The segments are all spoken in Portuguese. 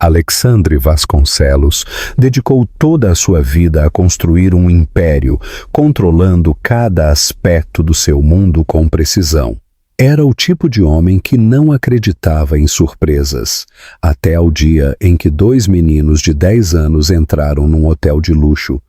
Alexandre Vasconcelos dedicou toda a sua vida a construir um império, controlando cada aspecto do seu mundo com precisão. Era o tipo de homem que não acreditava em surpresas, até ao dia em que 2 meninos de 10 anos entraram num hotel de luxo,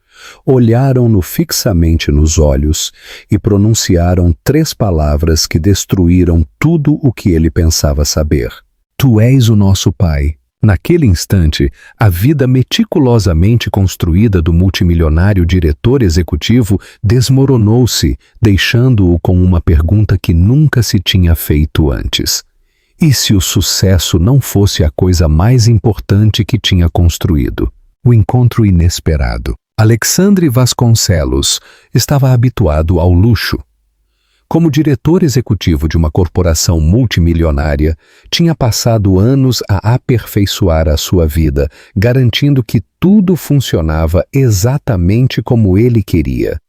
olharam-no fixamente nos olhos e pronunciaram 3 palavras que destruíram tudo o que ele pensava saber. Tu és o nosso pai. Naquele instante, a vida meticulosamente construída do multimilionário diretor executivo desmoronou-se, deixando-o com uma pergunta que nunca se tinha feito antes. E se o sucesso não fosse a coisa mais importante que tinha construído? O encontro inesperado. Alexandre Vasconcelos estava habituado ao luxo. Como diretor executivo de uma corporação multimilionária, tinha passado anos a aperfeiçoar a sua vida, garantindo que tudo funcionava exatamente como ele queria.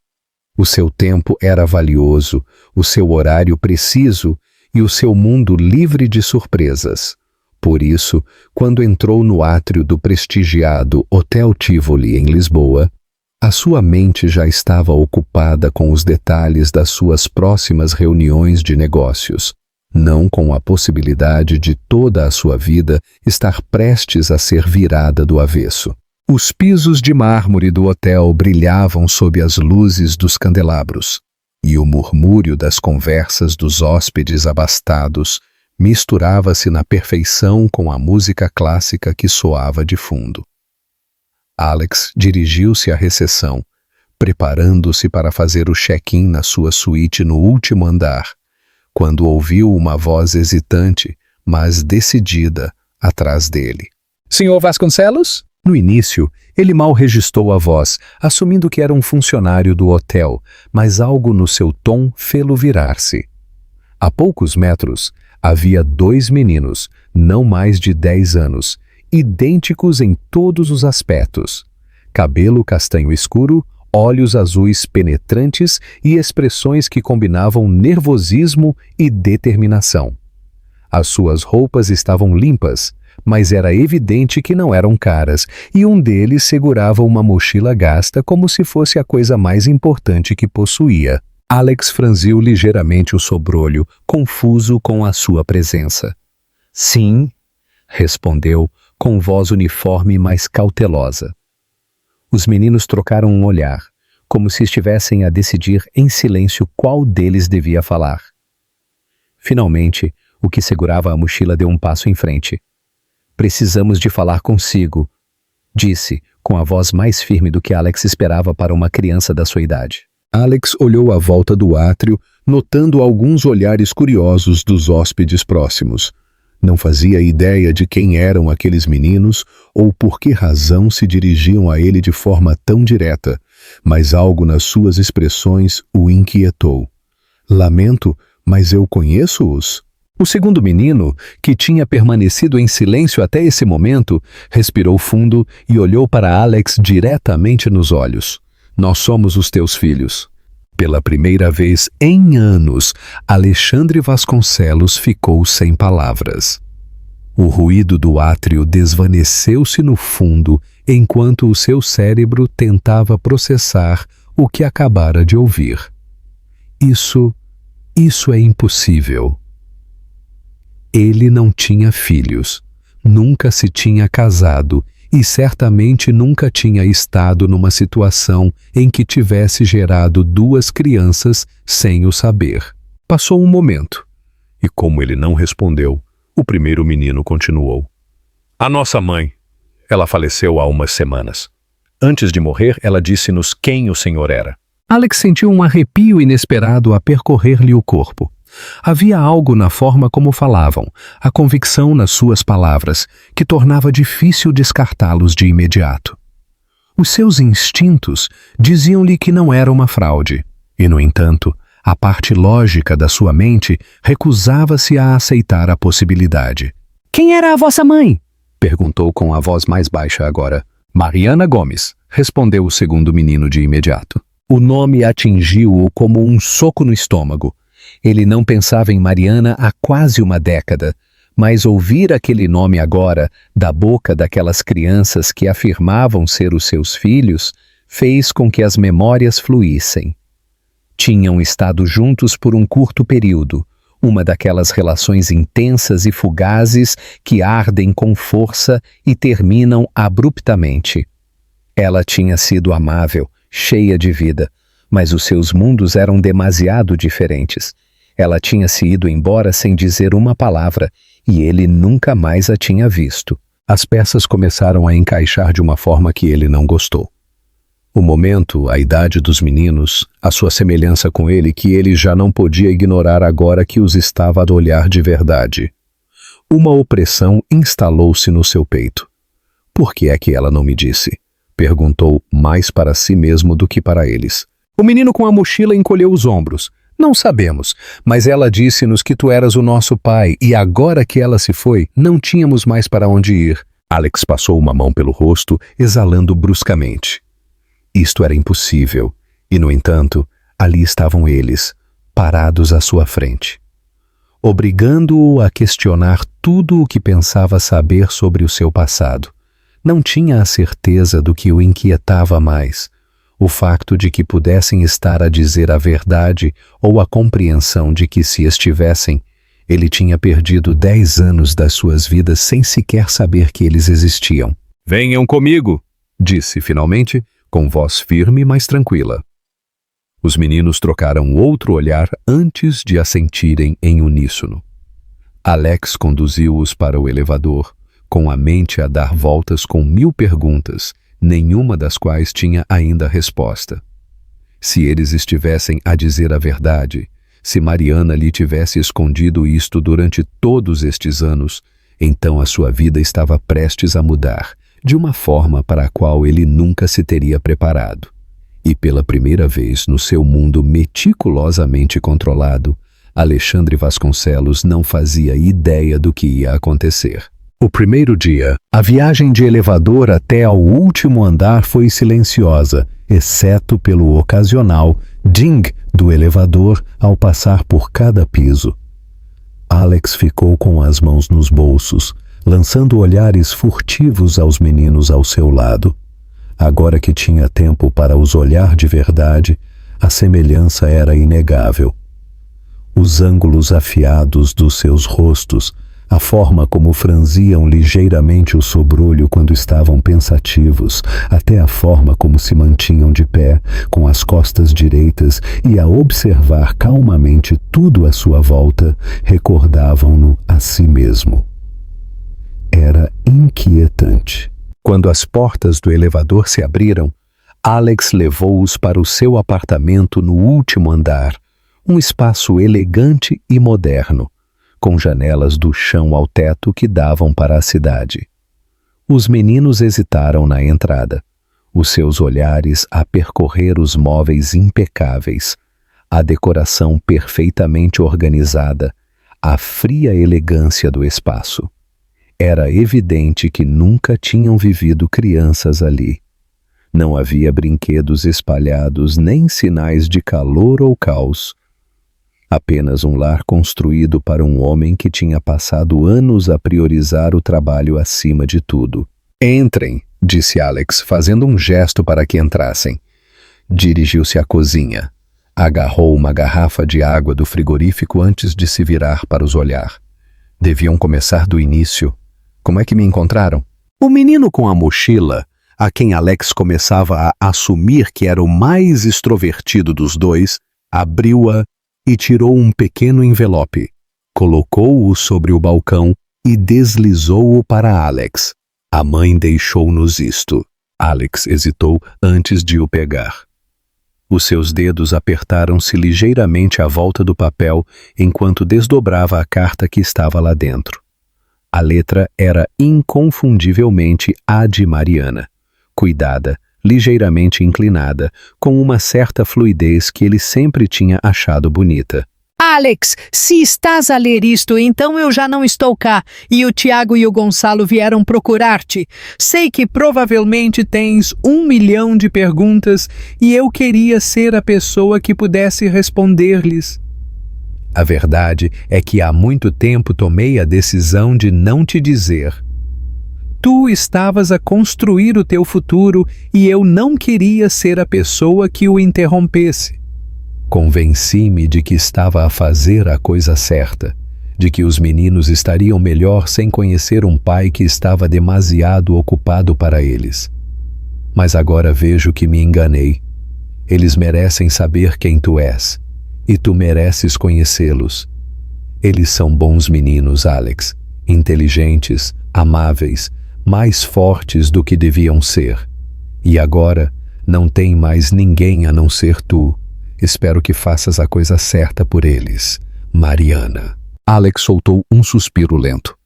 O seu tempo era valioso, o seu horário preciso e o seu mundo livre de surpresas. Por isso, quando entrou no átrio do prestigiado Hotel Tivoli, em Lisboa, a sua mente já estava ocupada com os detalhes das suas próximas reuniões de negócios, não com a possibilidade de toda a sua vida estar prestes a ser virada do avesso. Os pisos de mármore do hotel brilhavam sob as luzes dos candelabros, e o murmúrio das conversas dos hóspedes abastados misturava-se na perfeição com a música clássica que soava de fundo. Alex dirigiu-se à recepção, preparando-se para fazer o check-in na sua suíte no último andar, quando ouviu uma voz hesitante, mas decidida, atrás dele. Senhor Vasconcelos? No início, ele mal registrou a voz, assumindo que era um funcionário do hotel, mas algo no seu tom fê-lo virar-se. A poucos metros, havia 2 meninos, não mais de 10 anos, idênticos em todos os aspectos. Cabelo castanho escuro, olhos azuis penetrantes e expressões que combinavam nervosismo e determinação. As suas roupas estavam limpas, mas era evidente que não eram caras, e um deles segurava uma mochila gasta como se fosse a coisa mais importante que possuía. Alex franziu ligeiramente o sobrolho, confuso com a sua presença. Sim, respondeu, com voz uniforme mas cautelosa. Os meninos trocaram um olhar, como se estivessem a decidir em silêncio qual deles devia falar. Finalmente, o que segurava a mochila deu um passo em frente. Precisamos de falar consigo, disse, com a voz mais firme do que Alex esperava para uma criança da sua idade. Alex olhou à volta do átrio, notando alguns olhares curiosos dos hóspedes próximos. Não fazia ideia de quem eram aqueles meninos ou por que razão se dirigiam a ele de forma tão direta, mas algo nas suas expressões o inquietou. Lamento, mas eu conheço-os? O segundo menino, que tinha permanecido em silêncio até esse momento, respirou fundo e olhou para Alex diretamente nos olhos. Nós somos os teus filhos. Pela primeira vez em anos, Alexandre Vasconcelos ficou sem palavras. O ruído do átrio desvaneceu-se no fundo enquanto o seu cérebro tentava processar o que acabara de ouvir. Isso é impossível. Ele não tinha filhos, nunca se tinha casado e certamente nunca tinha estado numa situação em que tivesse gerado 2 crianças sem o saber. Passou um momento, e como ele não respondeu, o primeiro menino continuou. A nossa mãe, ela faleceu há umas semanas. Antes de morrer, ela disse-nos quem o senhor era. Alex sentiu um arrepio inesperado a percorrer-lhe o corpo. Havia algo na forma como falavam, a convicção nas suas palavras, que tornava difícil descartá-los de imediato. Os seus instintos diziam-lhe que não era uma fraude, e, no entanto, a parte lógica da sua mente recusava-se a aceitar a possibilidade. Quem era a vossa mãe? Perguntou com a voz mais baixa agora. Mariana Gomes, respondeu o segundo menino de imediato. O nome atingiu-o como um soco no estômago. Ele não pensava em Mariana há quase uma década, Mas ouvir aquele nome agora, da boca daquelas crianças que afirmavam ser os seus filhos, fez com que as memórias fluíssem. Tinham estado juntos por um curto período, uma daquelas relações intensas e fugazes que ardem com força e terminam abruptamente. Ela tinha sido amável, cheia de vida, mas os seus mundos eram demasiado diferentes. Ela tinha se ido embora sem dizer uma palavra, e ele nunca mais a tinha visto. As peças começaram a encaixar de uma forma que ele não gostou. O momento, a idade dos meninos, a sua semelhança com ele que ele já não podia ignorar agora que os estava a olhar de verdade. Uma opressão instalou-se no seu peito. Por que é que ela não me disse? Perguntou mais para si mesmo do que para eles. O menino com a mochila encolheu os ombros. Não sabemos, mas ela disse-nos que tu eras o nosso pai e agora que ela se foi, não tínhamos mais para onde ir. Alex passou uma mão pelo rosto, exalando bruscamente. Isto era impossível, e no entanto, ali estavam eles, parados à sua frente, obrigando-o a questionar tudo o que pensava saber sobre o seu passado. Não tinha a certeza do que o inquietava mais, o facto de que pudessem estar a dizer a verdade ou a compreensão de que se estivessem, ele tinha perdido 10 anos das suas vidas sem sequer saber que eles existiam. Venham comigo, disse finalmente, com voz firme, mas tranquila. Os meninos trocaram outro olhar antes de assentirem em uníssono. Alex conduziu-os para o elevador, com a mente a dar voltas com 1000 perguntas, nenhuma das quais tinha ainda resposta. Se eles estivessem a dizer a verdade, se Mariana lhe tivesse escondido isto durante todos estes anos, então a sua vida estava prestes a mudar, de uma forma para a qual ele nunca se teria preparado. E pela primeira vez no seu mundo meticulosamente controlado, Alexandre Vasconcelos não fazia ideia do que ia acontecer. O primeiro dia, a viagem de elevador até ao último andar foi silenciosa, exceto pelo ocasional ding do elevador ao passar por cada piso. Alex ficou com as mãos nos bolsos, lançando olhares furtivos aos meninos ao seu lado. Agora que tinha tempo para os olhar de verdade, a semelhança era inegável. Os ângulos afiados dos seus rostos, a forma como franziam ligeiramente o sobrolho quando estavam pensativos, até a forma como se mantinham de pé, com as costas direitas e a observar calmamente tudo à sua volta, recordavam-no a si mesmo. Era inquietante. Quando as portas do elevador se abriram, Alex levou-os para o seu apartamento no último andar, um espaço elegante e moderno, com janelas do chão ao teto que davam para a cidade. Os meninos hesitaram na entrada, os seus olhares a percorrer os móveis impecáveis, a decoração perfeitamente organizada, a fria elegância do espaço. Era evidente que nunca tinham vivido crianças ali. Não havia brinquedos espalhados nem sinais de calor ou caos. Apenas um lar construído para um homem que tinha passado anos a priorizar o trabalho acima de tudo. Entrem, disse Alex, fazendo um gesto para que entrassem. Dirigiu-se à cozinha. Agarrou uma garrafa de água do frigorífico antes de se virar para os olhar. Deviam começar do início. Como é que me encontraram? O menino com a mochila, a quem Alex começava a assumir que era o mais extrovertido dos dois, abriu-a e tirou um pequeno envelope. Colocou-o sobre o balcão e deslizou-o para Alex. A mãe deixou-nos isto. Alex hesitou antes de o pegar. Os seus dedos apertaram-se ligeiramente à volta do papel enquanto desdobrava a carta que estava lá dentro. A letra era inconfundivelmente a de Mariana, cuidada, ligeiramente inclinada, com uma certa fluidez que ele sempre tinha achado bonita. Alex, se estás a ler isto, então eu já não estou cá, e o Tiago e o Gonçalo vieram procurar-te. Sei que provavelmente tens 1 milhão de perguntas, e eu queria ser a pessoa que pudesse responder-lhes. A verdade é que há muito tempo tomei a decisão de não te dizer. Tu estavas a construir o teu futuro e eu não queria ser a pessoa que o interrompesse. Convenci-me de que estava a fazer a coisa certa, de que os meninos estariam melhor sem conhecer um pai que estava demasiado ocupado para eles. Mas agora vejo que me enganei. Eles merecem saber quem tu és, e tu mereces conhecê-los. Eles são bons meninos, Alex, inteligentes, amáveis, mais fortes do que deviam ser. E agora não tem mais ninguém a não ser tu. Espero que faças a coisa certa por eles, Mariana. Alex soltou um suspiro lento.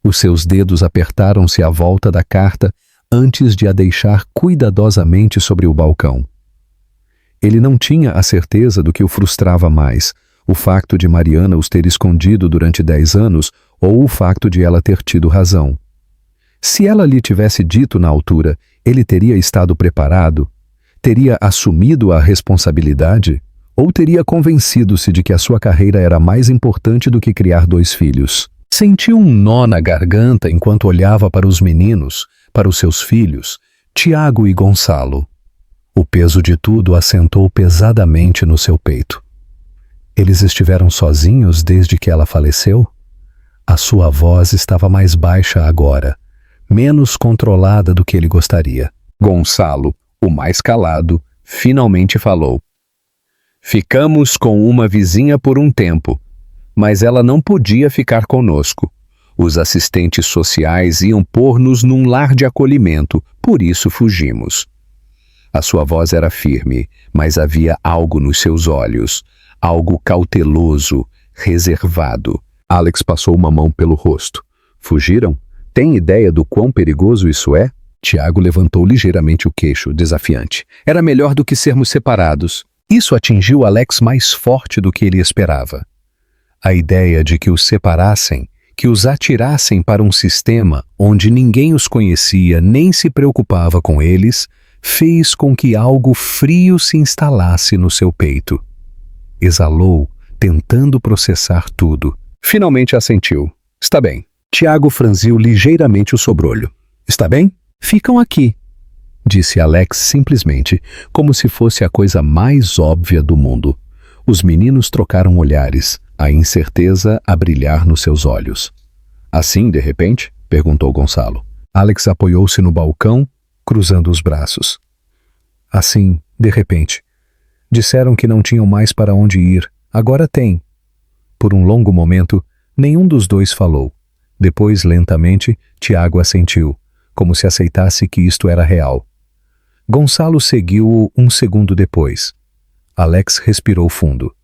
Os seus dedos apertaram-se à volta da carta antes de a deixar cuidadosamente sobre o balcão. Ele não tinha a certeza do que o frustrava mais, o facto de Mariana os ter escondido durante 10 anos ou o facto de ela ter tido razão. Se ela lhe tivesse dito na altura, ele teria estado preparado? Teria assumido a responsabilidade? Ou teria convencido-se de que a sua carreira era mais importante do que criar 2 filhos? Sentiu um nó na garganta enquanto olhava para os meninos, para os seus filhos, Tiago e Gonçalo. O peso de tudo assentou pesadamente no seu peito. Eles estiveram sozinhos desde que ela faleceu? A sua voz estava mais baixa agora, menos controlada do que ele gostaria. Gonçalo, o mais calado, finalmente falou. Ficamos com uma vizinha por um tempo, mas ela não podia ficar conosco. Os assistentes sociais iam pôr-nos num lar de acolhimento, por isso fugimos. A sua voz era firme, mas havia algo nos seus olhos, algo cauteloso, reservado. Alex passou uma mão pelo rosto. Fugiram? Tem ideia do quão perigoso isso é? Tiago levantou ligeiramente o queixo, desafiante. Era melhor do que sermos separados. Isso atingiu Alex mais forte do que ele esperava. A ideia de que os separassem, que os atirassem para um sistema onde ninguém os conhecia nem se preocupava com eles, fez com que algo frio se instalasse no seu peito. Exalou, tentando processar tudo. Finalmente assentiu. Está bem. Tiago franziu ligeiramente o sobrolho. Está bem? Ficam aqui, disse Alex simplesmente, como se fosse a coisa mais óbvia do mundo. Os meninos trocaram olhares, a incerteza a brilhar nos seus olhos. Assim, de repente? Perguntou Gonçalo. Alex apoiou-se no balcão, cruzando os braços. Assim, de repente. Disseram que não tinham mais para onde ir. Agora tem. Por um longo momento, nenhum dos dois falou. Depois, lentamente, Tiago assentiu, como se aceitasse que isto era real. Gonçalo seguiu-o um segundo depois. Alex respirou fundo.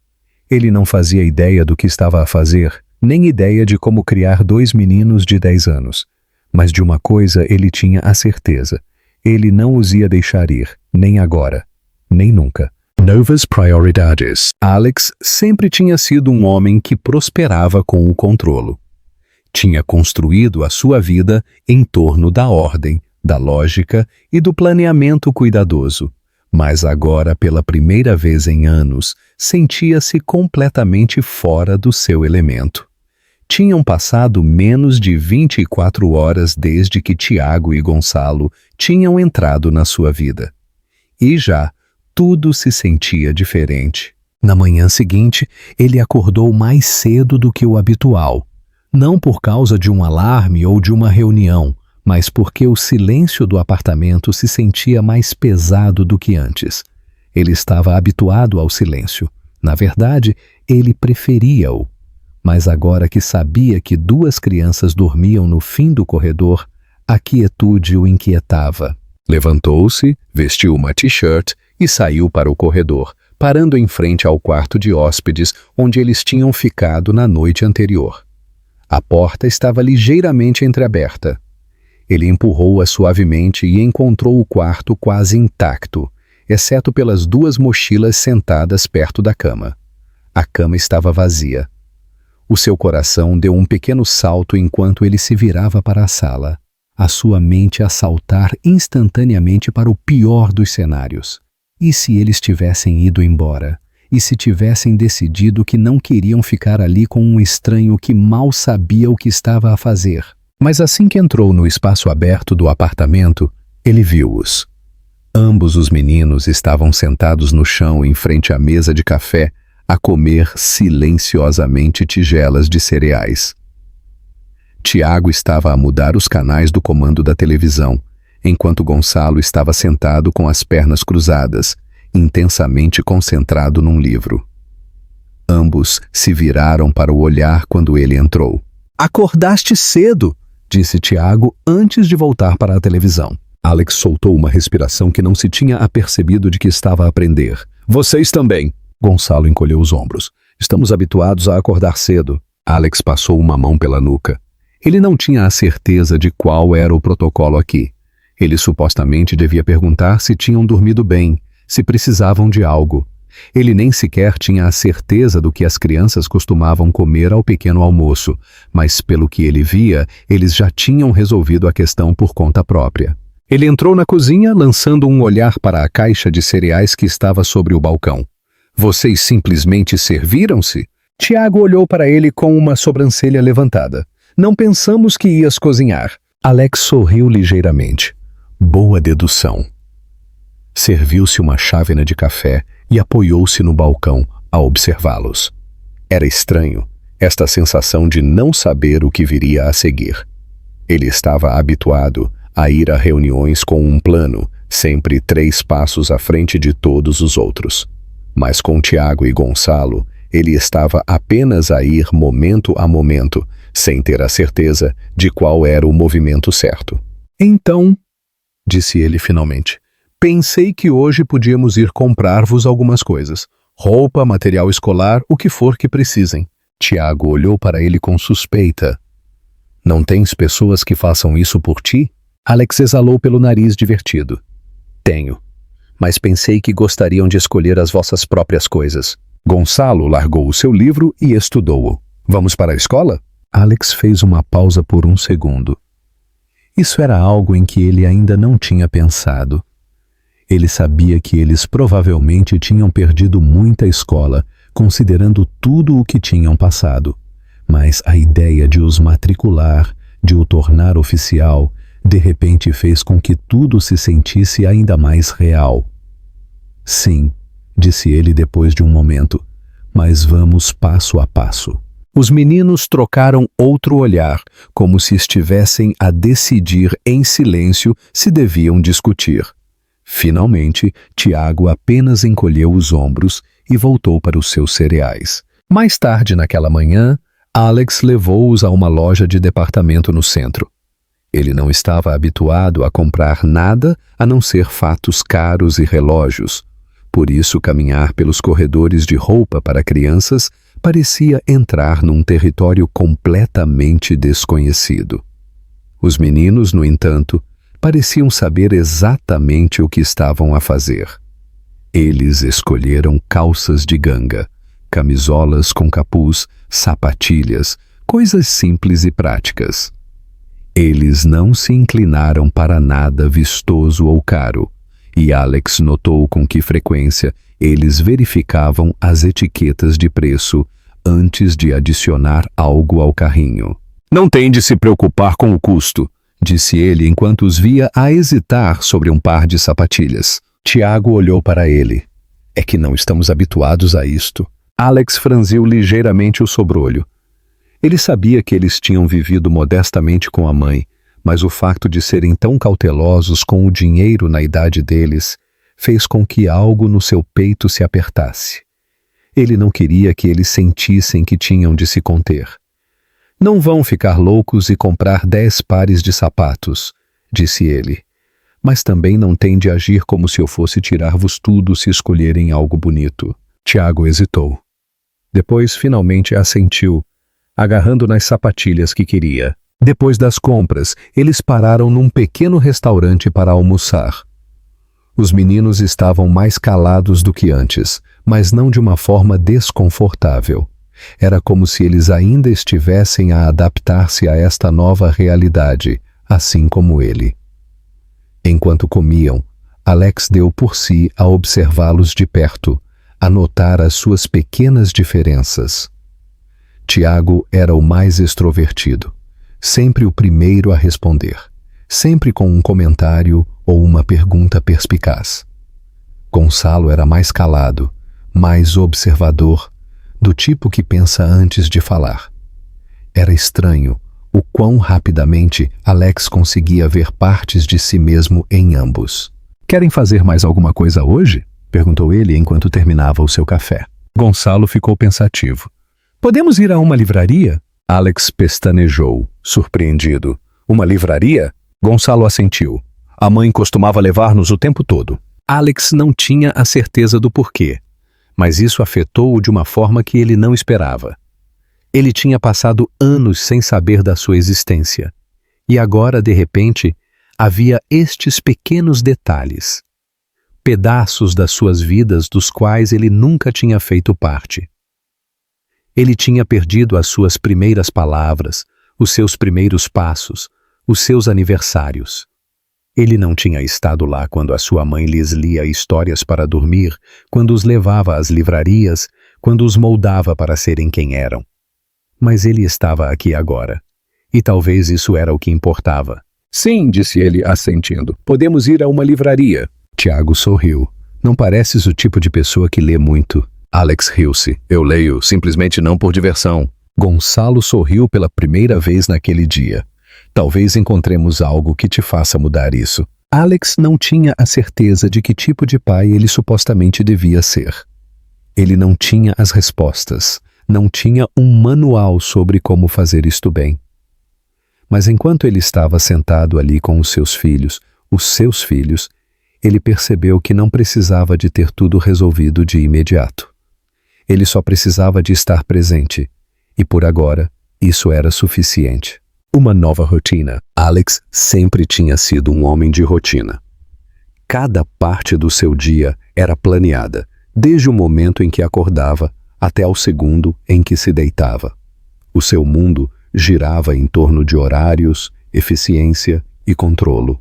Ele não fazia ideia do que estava a fazer, nem ideia de como criar 2 meninos de 10 anos. Mas de uma coisa ele tinha a certeza. Ele não os ia deixar ir, nem agora, nem nunca. Novas prioridades. Alex sempre tinha sido um homem que prosperava com o controlo. Tinha construído a sua vida em torno da ordem, da lógica e do planeamento cuidadoso. Mas agora, pela primeira vez em anos, sentia-se completamente fora do seu elemento. Tinham passado menos de 24 horas desde que Tiago e Gonçalo tinham entrado na sua vida. E já tudo se sentia diferente. Na manhã seguinte, ele acordou mais cedo do que o habitual. Não por causa de um alarme ou de uma reunião, mas porque o silêncio do apartamento se sentia mais pesado do que antes. Ele estava habituado ao silêncio. Na verdade, ele preferia-o. Mas agora que sabia que 2 crianças dormiam no fim do corredor, a quietude o inquietava. Levantou-se, vestiu uma t-shirt e saiu para o corredor, parando em frente ao quarto de hóspedes onde eles tinham ficado na noite anterior. A porta estava ligeiramente entreaberta. Ele empurrou-a suavemente e encontrou o quarto quase intacto, exceto pelas 2 mochilas sentadas perto da cama. A cama estava vazia. O seu coração deu um pequeno salto enquanto ele se virava para a sala, a sua mente a saltar instantaneamente para o pior dos cenários. E se eles tivessem ido embora? e se tivessem decidido que não queriam ficar ali com um estranho que mal sabia o que estava a fazer. Mas assim que entrou no espaço aberto do apartamento, ele viu-os. Ambos os meninos estavam sentados no chão em frente à mesa de café, a comer silenciosamente tigelas de cereais. Tiago estava a mudar os canais do comando da televisão, enquanto Gonçalo estava sentado com as pernas cruzadas, intensamente concentrado num livro. Ambos se viraram para o olhar quando ele entrou. "Acordaste cedo", disse Tiago antes de voltar para a televisão. Alex soltou uma respiração que não se tinha apercebido de que estava a aprender. "Vocês também." Gonçalo encolheu os ombros. "Estamos habituados a acordar cedo." Alex passou uma mão pela nuca. Ele não tinha a certeza de qual era o protocolo aqui. Ele supostamente devia perguntar se tinham dormido bem, se precisavam de algo. Ele nem sequer tinha a certeza do que as crianças costumavam comer ao pequeno almoço, mas pelo que ele via, eles já tinham resolvido a questão por conta própria. Ele entrou na cozinha, lançando um olhar para a caixa de cereais que estava sobre o balcão. "Vocês simplesmente serviram-se?" Tiago olhou para ele com uma sobrancelha levantada. "Não pensamos que ias cozinhar." Alex sorriu ligeiramente. Boa dedução. Serviu-se uma chávena de café e apoiou-se no balcão a observá-los. Era estranho, esta sensação de não saber o que viria a seguir. Ele estava habituado a ir a reuniões com um plano, sempre 3 passos à frente de todos os outros. Mas com Tiago e Gonçalo, ele estava apenas a ir momento a momento, sem ter a certeza de qual era o movimento certo. "Então", disse ele finalmente, "pensei que hoje podíamos ir comprar-vos algumas coisas. Roupa, material escolar, o que for que precisem." Tiago olhou para ele com suspeita. "Não tens pessoas que façam isso por ti?" Alex exalou pelo nariz divertido. "Tenho, mas pensei que gostariam de escolher as vossas próprias coisas." Gonçalo largou o seu livro e estudou-o. "Vamos para a escola?" Alex fez uma pausa por um segundo. Isso era algo em que ele ainda não tinha pensado. Ele sabia que eles provavelmente tinham perdido muita escola, considerando tudo o que tinham passado. Mas a ideia de os matricular, de o tornar oficial, de repente fez com que tudo se sentisse ainda mais real. "Sim", disse ele depois de um momento, "mas vamos passo a passo." Os meninos trocaram outro olhar, como se estivessem a decidir em silêncio se deviam discutir. Finalmente, Tiago apenas encolheu os ombros e voltou para os seus cereais. Mais tarde naquela manhã, Alex levou-os a uma loja de departamento no centro. Ele não estava habituado a comprar nada a não ser fatos caros e relógios. Por isso, caminhar pelos corredores de roupa para crianças parecia entrar num território completamente desconhecido. Os meninos, no entanto, pareciam saber exatamente o que estavam a fazer. Eles escolheram calças de ganga, camisolas com capuz, sapatilhas, coisas simples e práticas. Eles não se inclinaram para nada vistoso ou caro, e Alex notou com que frequência eles verificavam as etiquetas de preço antes de adicionar algo ao carrinho. "Não tem de se preocupar com o custo", disse ele enquanto os via a hesitar sobre um par de sapatilhas. Tiago olhou para ele. "É que não estamos habituados a isto." Alex franziu ligeiramente o sobrolho. Ele sabia que eles tinham vivido modestamente com a mãe, mas o facto de serem tão cautelosos com o dinheiro na idade deles fez com que algo no seu peito se apertasse. Ele não queria que eles sentissem que tinham de se conter. "Não vão ficar loucos e comprar 10 pares de sapatos", disse ele. "Mas também não tem de agir como se eu fosse tirar-vos tudo se escolherem algo bonito." Tiago hesitou. Depois, finalmente, assentiu, agarrando nas sapatilhas que queria. Depois das compras, eles pararam num pequeno restaurante para almoçar. Os meninos estavam mais calados do que antes, mas não de uma forma desconfortável. Era como se eles ainda estivessem a adaptar-se a esta nova realidade, assim como ele. Enquanto comiam, Alex deu por si a observá-los de perto, a notar as suas pequenas diferenças. Tiago era o mais extrovertido, sempre o primeiro a responder, sempre com um comentário ou uma pergunta perspicaz. Gonçalo era mais calado, mais observador, do tipo que pensa antes de falar. Era estranho o quão rapidamente Alex conseguia ver partes de si mesmo em ambos. Querem fazer mais alguma coisa hoje? Perguntou ele enquanto terminava o seu café. Gonçalo ficou pensativo. Podemos ir a uma livraria? Alex pestanejou, surpreendido. Uma livraria? Gonçalo assentiu. A mãe costumava levar-nos o tempo todo. Alex não tinha a certeza do porquê, mas isso afetou-o de uma forma que ele não esperava. Ele tinha passado anos sem saber da sua existência, e agora, de repente, havia estes pequenos detalhes, pedaços das suas vidas dos quais ele nunca tinha feito parte. Ele tinha perdido as suas primeiras palavras, os seus primeiros passos, os seus aniversários. Ele não tinha estado lá quando a sua mãe lhes lia histórias para dormir, quando os levava às livrarias, quando os moldava para serem quem eram. Mas ele estava aqui agora, e talvez isso era o que importava. Sim, disse ele, assentindo. Podemos ir a uma livraria. Tiago sorriu. Não pareces o tipo de pessoa que lê muito. Alex riu-se. Eu leio, simplesmente não por diversão. Gonçalo sorriu pela primeira vez naquele dia. Talvez encontremos algo que te faça mudar isso. Alex não tinha a certeza de que tipo de pai ele supostamente devia ser. Ele não tinha as respostas. Não tinha um manual sobre como fazer isto bem. Mas enquanto ele estava sentado ali com os seus filhos, ele percebeu que não precisava de ter tudo resolvido de imediato. Ele só precisava de estar presente, e por agora, isso era suficiente. Uma nova rotina. Alex sempre tinha sido um homem de rotina. Cada parte do seu dia era planeada, desde o momento em que acordava até ao segundo em que se deitava. O seu mundo girava em torno de horários, eficiência e controlo.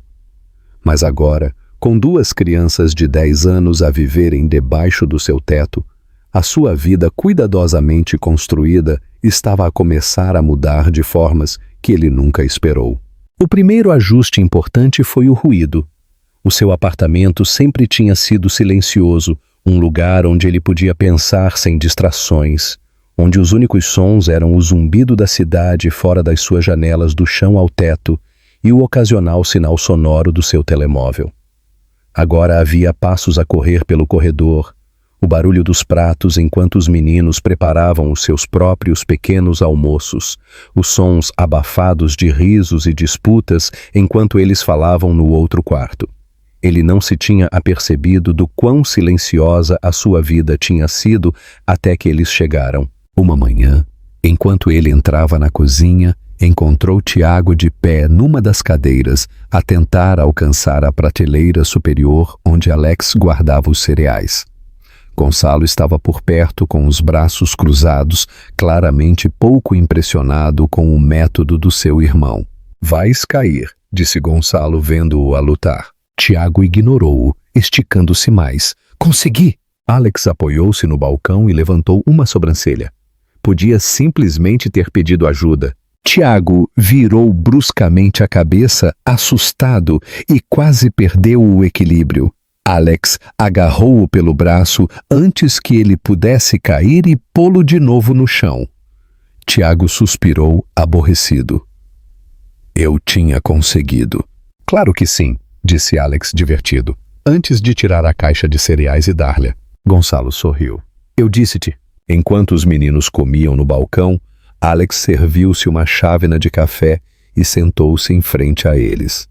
Mas agora, com 2 crianças de 10 anos a viverem debaixo do seu teto, a sua vida cuidadosamente construída estava a começar a mudar de formas que ele nunca esperou. O primeiro ajuste importante foi o ruído. O seu apartamento sempre tinha sido silencioso, um lugar onde ele podia pensar sem distrações, onde os únicos sons eram o zumbido da cidade fora das suas janelas do chão ao teto e o ocasional sinal sonoro do seu telemóvel. Agora havia passos a correr pelo corredor, o barulho dos pratos enquanto os meninos preparavam os seus próprios pequenos almoços, os sons abafados de risos e disputas enquanto eles falavam no outro quarto. Ele não se tinha apercebido do quão silenciosa a sua vida tinha sido até que eles chegaram. Uma manhã, enquanto ele entrava na cozinha, encontrou Tiago de pé numa das cadeiras a tentar alcançar a prateleira superior onde Alex guardava os cereais. Gonçalo estava por perto com os braços cruzados, claramente pouco impressionado com o método do seu irmão. Vais cair, disse Gonçalo vendo-o a lutar. Tiago ignorou-o, esticando-se mais. Consegui! Alex apoiou-se no balcão e levantou uma sobrancelha. Podia simplesmente ter pedido ajuda. Tiago virou bruscamente a cabeça, assustado, e quase perdeu o equilíbrio. Alex agarrou-o pelo braço antes que ele pudesse cair e pô-lo de novo no chão. Tiago suspirou, aborrecido. Eu tinha conseguido. Claro que sim, disse Alex divertido, antes de tirar a caixa de cereais e dar-lhe. Gonçalo sorriu. Eu disse-te. Enquanto os meninos comiam no balcão, Alex serviu-se uma chávena de café e sentou-se em frente a eles.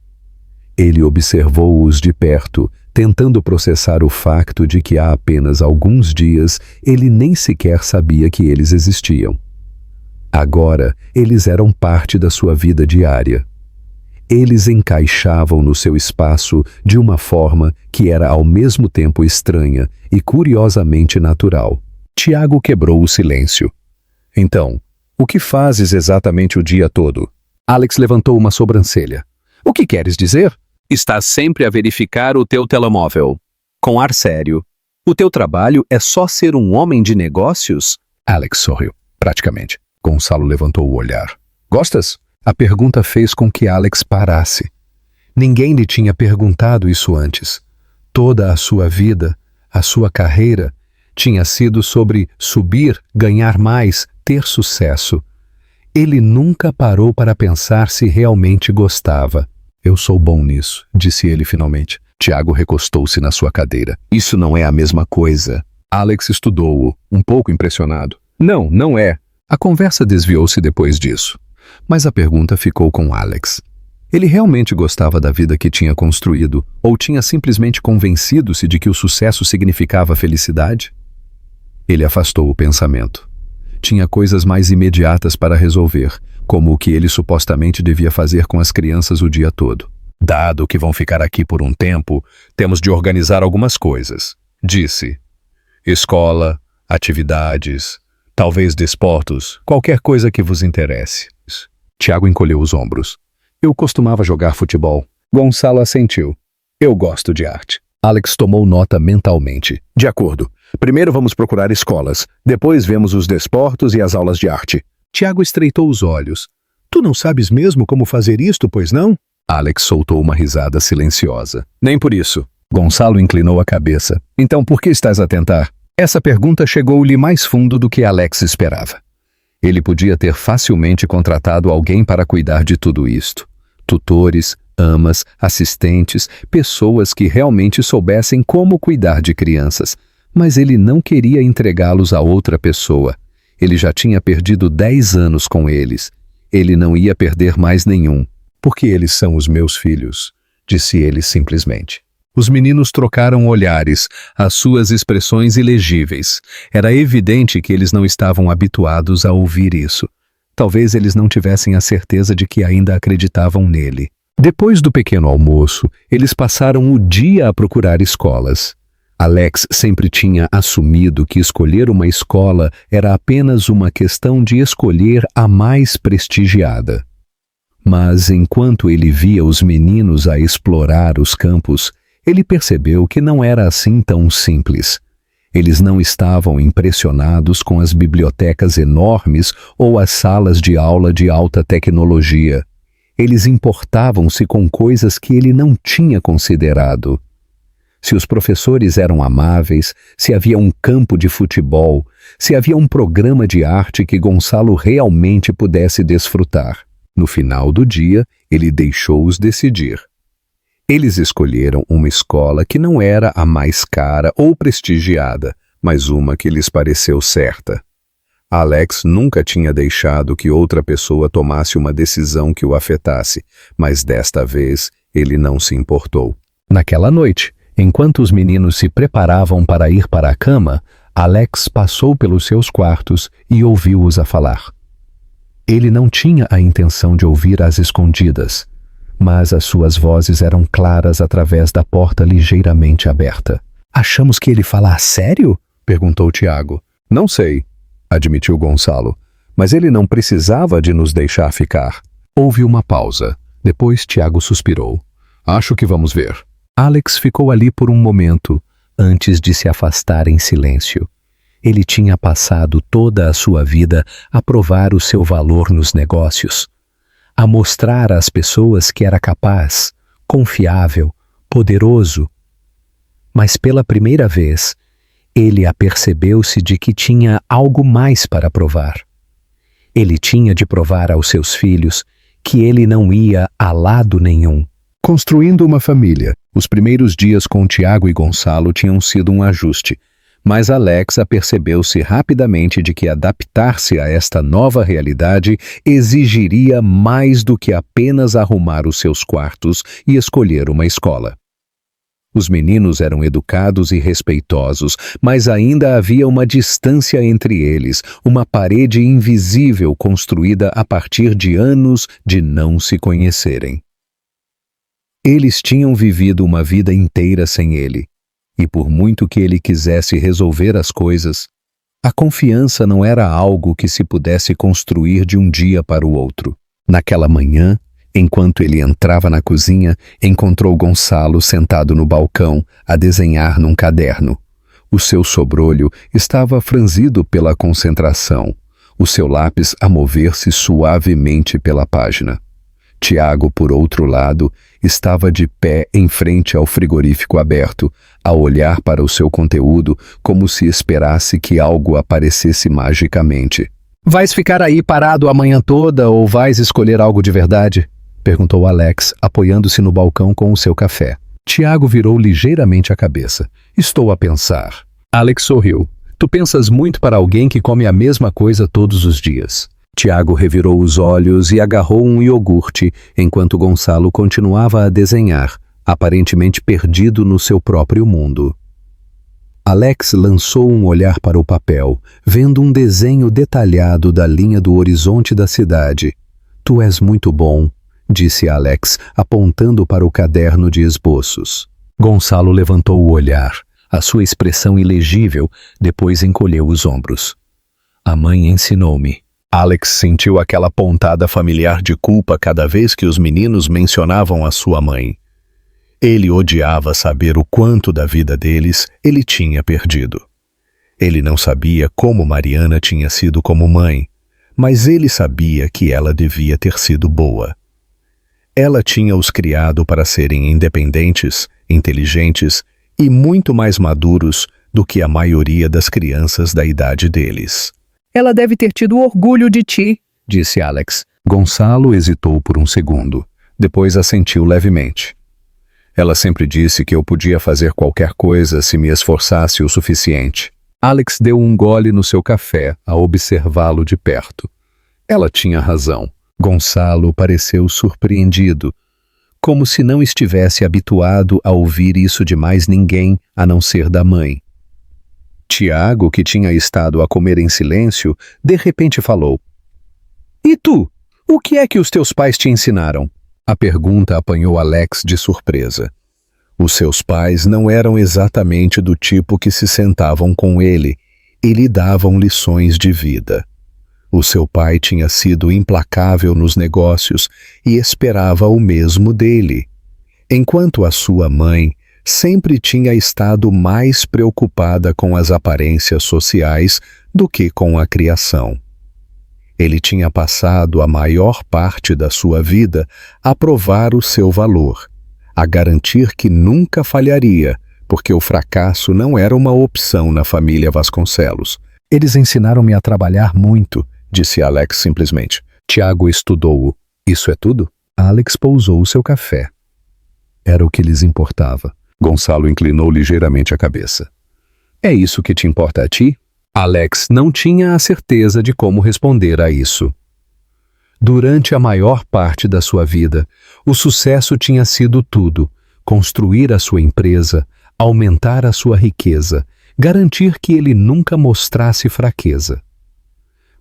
Ele observou-os de perto, tentando processar o facto de que há apenas alguns dias ele nem sequer sabia que eles existiam. Agora, eles eram parte da sua vida diária. Eles encaixavam no seu espaço de uma forma que era ao mesmo tempo estranha e curiosamente natural. Tiago quebrou o silêncio. Então, o que fazes exatamente o dia todo? Alex levantou uma sobrancelha. O que queres dizer? Estás sempre a verificar o teu telemóvel. Com ar sério. O teu trabalho é só ser um homem de negócios? Alex sorriu, praticamente. Gonçalo levantou o olhar. Gostas? A pergunta fez com que Alex parasse. Ninguém lhe tinha perguntado isso antes. Toda a sua vida, a sua carreira, tinha sido sobre subir, ganhar mais, ter sucesso. Ele nunca parou para pensar se realmente gostava. Eu sou bom nisso, disse ele finalmente. Tiago recostou-se na sua cadeira. Isso não é a mesma coisa. Alex estudou-o, um pouco impressionado. Não, não é. A conversa desviou-se depois disso. Mas a pergunta ficou com Alex. Ele realmente gostava da vida que tinha construído, ou tinha simplesmente convencido-se de que o sucesso significava felicidade? Ele afastou o pensamento. Tinha coisas mais imediatas para resolver, como o que ele supostamente devia fazer com as crianças o dia todo. Dado que vão ficar aqui por um tempo, temos de organizar algumas coisas, disse. Escola, atividades, talvez desportos, qualquer coisa que vos interesse. Tiago encolheu os ombros. Eu costumava jogar futebol. Gonçalo assentiu. Eu gosto de arte. Alex tomou nota mentalmente. De acordo. Primeiro vamos procurar escolas, depois vemos os desportos e as aulas de arte. Tiago estreitou os olhos. Tu não sabes mesmo como fazer isto, pois não? Alex soltou uma risada silenciosa. Nem por isso. Gonçalo inclinou a cabeça. Então por que estás a tentar? Essa pergunta chegou-lhe mais fundo do que Alex esperava. Ele podia ter facilmente contratado alguém para cuidar de tudo isto. Tutores, amas, assistentes, pessoas que realmente soubessem como cuidar de crianças. Mas ele não queria entregá-los a outra pessoa. Ele já tinha perdido 10 anos com eles. Ele não ia perder mais nenhum. Porque eles são os meus filhos, disse ele simplesmente. Os meninos trocaram olhares, as suas expressões ilegíveis. Era evidente que eles não estavam habituados a ouvir isso. Talvez eles não tivessem a certeza de que ainda acreditavam nele. Depois do pequeno almoço, eles passaram o dia a procurar escolas. Alex sempre tinha assumido que escolher uma escola era apenas uma questão de escolher a mais prestigiada. Mas enquanto ele via os meninos a explorar os campos, ele percebeu que não era assim tão simples. Eles não estavam impressionados com as bibliotecas enormes ou as salas de aula de alta tecnologia. Eles importavam-se com coisas que ele não tinha considerado. Se os professores eram amáveis, se havia um campo de futebol, se havia um programa de arte que Gonçalo realmente pudesse desfrutar. No final do dia, ele deixou-os decidir. Eles escolheram uma escola que não era a mais cara ou prestigiada, mas uma que lhes pareceu certa. Alex nunca tinha deixado que outra pessoa tomasse uma decisão que o afetasse, mas desta vez ele não se importou. Naquela noite, enquanto os meninos se preparavam para ir para a cama, Alex passou pelos seus quartos e ouviu-os a falar. Ele não tinha a intenção de ouvir às escondidas, mas as suas vozes eram claras através da porta ligeiramente aberta. Achamos que ele fala a sério? Perguntou Tiago. Não sei, admitiu Gonçalo, mas ele não precisava de nos deixar ficar. Houve uma pausa. Depois Tiago suspirou. Acho que vamos ver. Alex ficou ali por um momento, antes de se afastar em silêncio. Ele tinha passado toda a sua vida a provar o seu valor nos negócios, a mostrar às pessoas que era capaz, confiável, poderoso. Mas pela primeira vez, ele apercebeu-se de que tinha algo mais para provar. Ele tinha de provar aos seus filhos que ele não ia a lado nenhum. Construindo uma família, os primeiros dias com Tiago e Gonçalo tinham sido um ajuste, mas Alex apercebeu-se rapidamente de que adaptar-se a esta nova realidade exigiria mais do que apenas arrumar os seus quartos e escolher uma escola. Os meninos eram educados e respeitosos, mas ainda havia uma distância entre eles, uma parede invisível construída a partir de anos de não se conhecerem. Eles tinham vivido uma vida inteira sem ele, e por muito que ele quisesse resolver as coisas, a confiança não era algo que se pudesse construir de um dia para o outro. Naquela manhã, enquanto ele entrava na cozinha, encontrou Gonçalo sentado no balcão a desenhar num caderno. O seu sobrolho estava franzido pela concentração, o seu lápis a mover-se suavemente pela página. Tiago, por outro lado, estava de pé em frente ao frigorífico aberto, a olhar para o seu conteúdo como se esperasse que algo aparecesse magicamente. Vais ficar aí parado a manhã toda ou vais escolher algo de verdade? Perguntou Alex, apoiando-se no balcão com o seu café. Tiago virou ligeiramente a cabeça. Estou a pensar. Alex sorriu. Tu pensas muito para alguém que come a mesma coisa todos os dias. Tiago revirou os olhos e agarrou um iogurte, enquanto Gonçalo continuava a desenhar, aparentemente perdido no seu próprio mundo. Alex lançou um olhar para o papel, vendo um desenho detalhado da linha do horizonte da cidade. Tu és muito bom, disse Alex, apontando para o caderno de esboços. Gonçalo levantou o olhar, a sua expressão ilegível, depois encolheu os ombros. A mãe ensinou-me. Alex sentiu aquela pontada familiar de culpa cada vez que os meninos mencionavam a sua mãe. Ele odiava saber o quanto da vida deles ele tinha perdido. Ele não sabia como Mariana tinha sido como mãe, mas ele sabia que ela devia ter sido boa. Ela tinha os criado para serem independentes, inteligentes e muito mais maduros do que a maioria das crianças da idade deles. Ela deve ter tido orgulho de ti, disse Alex. Gonçalo hesitou por um segundo. Depois assentiu levemente. Ela sempre disse que eu podia fazer qualquer coisa se me esforçasse o suficiente. Alex deu um gole no seu café a observá-lo de perto. Ela tinha razão. Gonçalo pareceu surpreendido, como se não estivesse habituado a ouvir isso de mais ninguém a não ser da mãe. Tiago, que tinha estado a comer em silêncio, de repente falou. E tu? O que é que os teus pais te ensinaram? A pergunta apanhou Alex de surpresa. Os seus pais não eram exatamente do tipo que se sentavam com ele e lhe davam lições de vida. O seu pai tinha sido implacável nos negócios e esperava o mesmo dele, enquanto a sua mãe sempre tinha estado mais preocupada com as aparências sociais do que com a criação. Ele tinha passado a maior parte da sua vida a provar o seu valor, a garantir que nunca falharia, porque o fracasso não era uma opção na família Vasconcelos. Eles ensinaram-me a trabalhar muito, disse Alex simplesmente. Tiago estudou-o. Isso é tudo? Alex pousou o seu café. Era o que lhes importava. Gonçalo inclinou ligeiramente a cabeça. É isso que te importa a ti? Alex não tinha a certeza de como responder a isso. Durante a maior parte da sua vida, o sucesso tinha sido tudo: construir a sua empresa, aumentar a sua riqueza, garantir que ele nunca mostrasse fraqueza.